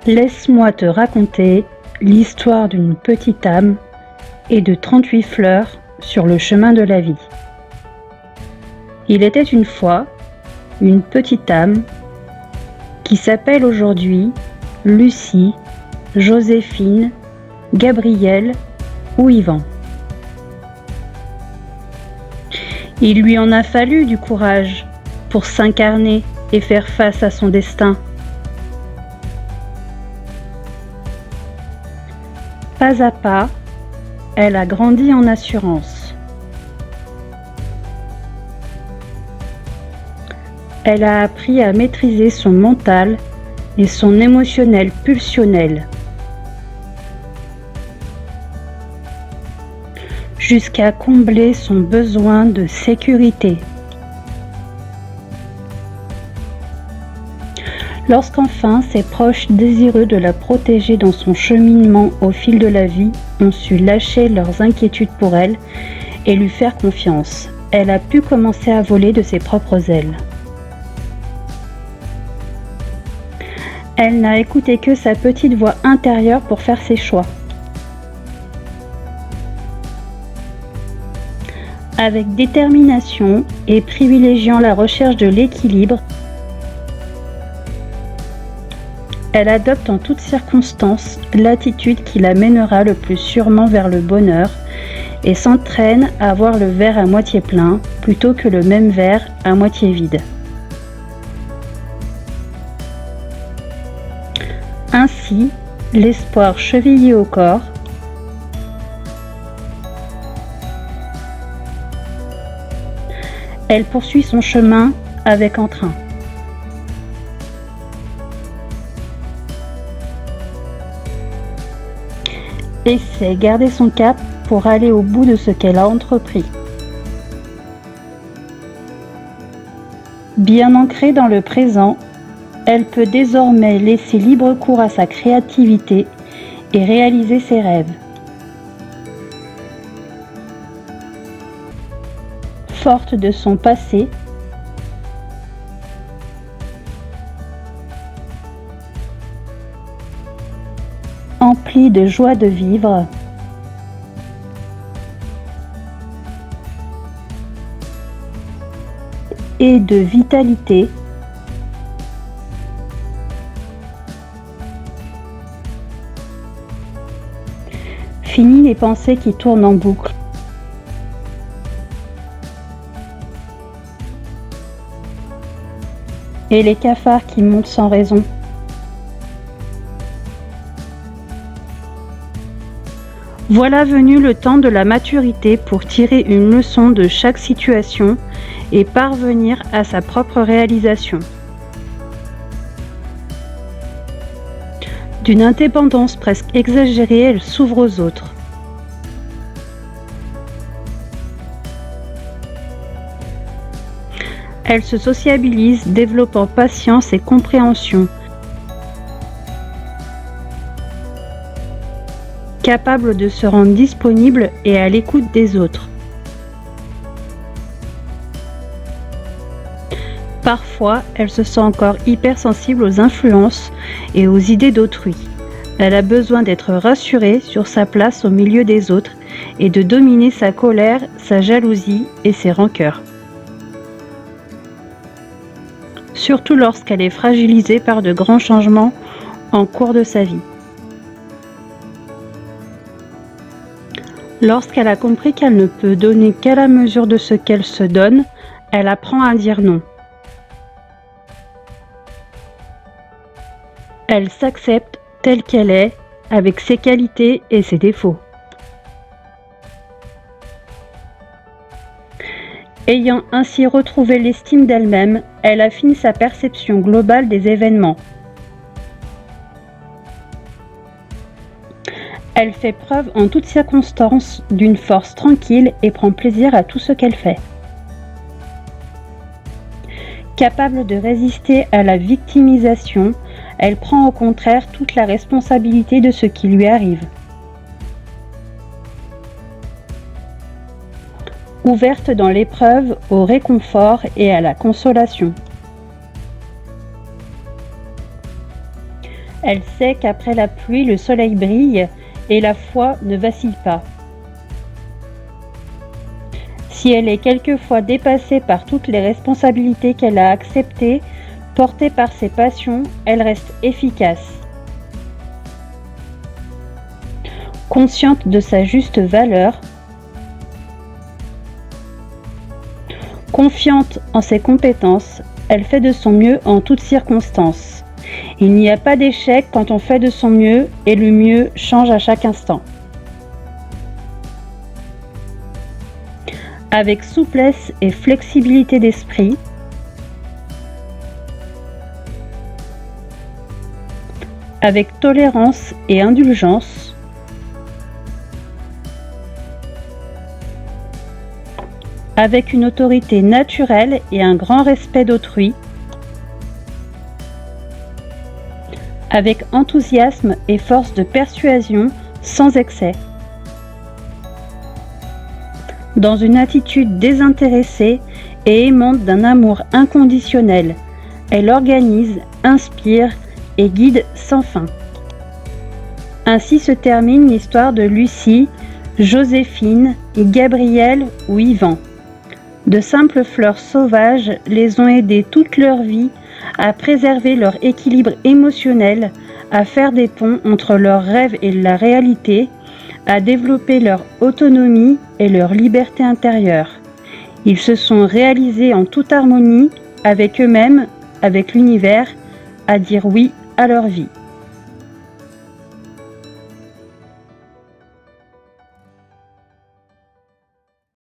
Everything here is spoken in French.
Laisse-moi te raconter l'histoire d'une petite âme et de 38 fleurs sur le chemin de la vie. Il était une fois une petite âme qui s'appelle aujourd'hui Lucie, Joséphine, Gabrielle ou Yvan. Il lui en a fallu du courage pour s'incarner et faire face à son destin. Pas à pas, elle a grandi en assurance. Elle a appris à maîtriser son mental et son émotionnel pulsionnel, jusqu'à combler son besoin de sécurité. Lorsqu'enfin ses proches désireux de la protéger dans son cheminement au fil de la vie ont su lâcher leurs inquiétudes pour elle et lui faire confiance, elle a pu commencer à voler de ses propres ailes. Elle n'a écouté que sa petite voix intérieure pour faire ses choix. Avec détermination et privilégiant la recherche de l'équilibre, elle adopte en toutes circonstances l'attitude qui la mènera le plus sûrement vers le bonheur et s'entraîne à voir le verre à moitié plein plutôt que le même verre à moitié vide. Ainsi, l'espoir chevillé au corps, elle poursuit son chemin avec entrain. Et sait garder son cap pour aller au bout de ce qu'elle a entrepris. Bien ancrée dans le présent, elle peut désormais laisser libre cours à sa créativité et réaliser ses rêves. Forte de son passé, emplie de joie de vivre, et de vitalité, fini les pensées qui tournent en boucle. Et les cafards qui montent sans raison. Voilà venu le temps de la maturité pour tirer une leçon de chaque situation et parvenir à sa propre réalisation. D'une indépendance presque exagérée, elle s'ouvre aux autres. Elle se sociabilise, développant patience et compréhension. Capable de se rendre disponible et à l'écoute des autres. Parfois, elle se sent encore hypersensible aux influences et aux idées d'autrui. Elle a besoin d'être rassurée sur sa place au milieu des autres et de dominer sa colère, sa jalousie et ses rancœurs. Surtout lorsqu'elle est fragilisée par de grands changements en cours de sa vie. Lorsqu'elle a compris qu'elle ne peut donner qu'à la mesure de ce qu'elle se donne, elle apprend à dire non. Elle s'accepte telle qu'elle est, avec ses qualités et ses défauts. Ayant ainsi retrouvé l'estime d'elle-même, elle affine sa perception globale des événements. Elle fait preuve en toutes circonstances d'une force tranquille et prend plaisir à tout ce qu'elle fait. Capable de résister à la victimisation, elle prend au contraire toute la responsabilité de ce qui lui arrive. Ouverte dans l'épreuve au réconfort et à la consolation. Elle sait qu'après la pluie, le soleil brille et la foi ne vacille pas. Si elle est quelquefois dépassée par toutes les responsabilités qu'elle a acceptées, portée par ses passions, elle reste efficace. Consciente de sa juste valeur, confiante en ses compétences, elle fait de son mieux en toutes circonstances. Il n'y a pas d'échec quand on fait de son mieux et le mieux change à chaque instant. Avec souplesse et flexibilité d'esprit, avec tolérance et indulgence, avec une autorité naturelle et un grand respect d'autrui, avec enthousiasme et force de persuasion sans excès, dans une attitude désintéressée et aimante d'un amour inconditionnel. Elle organise, inspire et guide sans fin. Ainsi se termine l'histoire de Lucie, Joséphine, Gabriel ou Yvan. De simples fleurs sauvages les ont aidés toute leur vie à préserver leur équilibre émotionnel, à faire des ponts entre leurs rêves et la réalité, à développer leur autonomie et leur liberté intérieure. Ils se sont réalisés en toute harmonie avec eux-mêmes, avec l'univers, à dire oui à leur vie.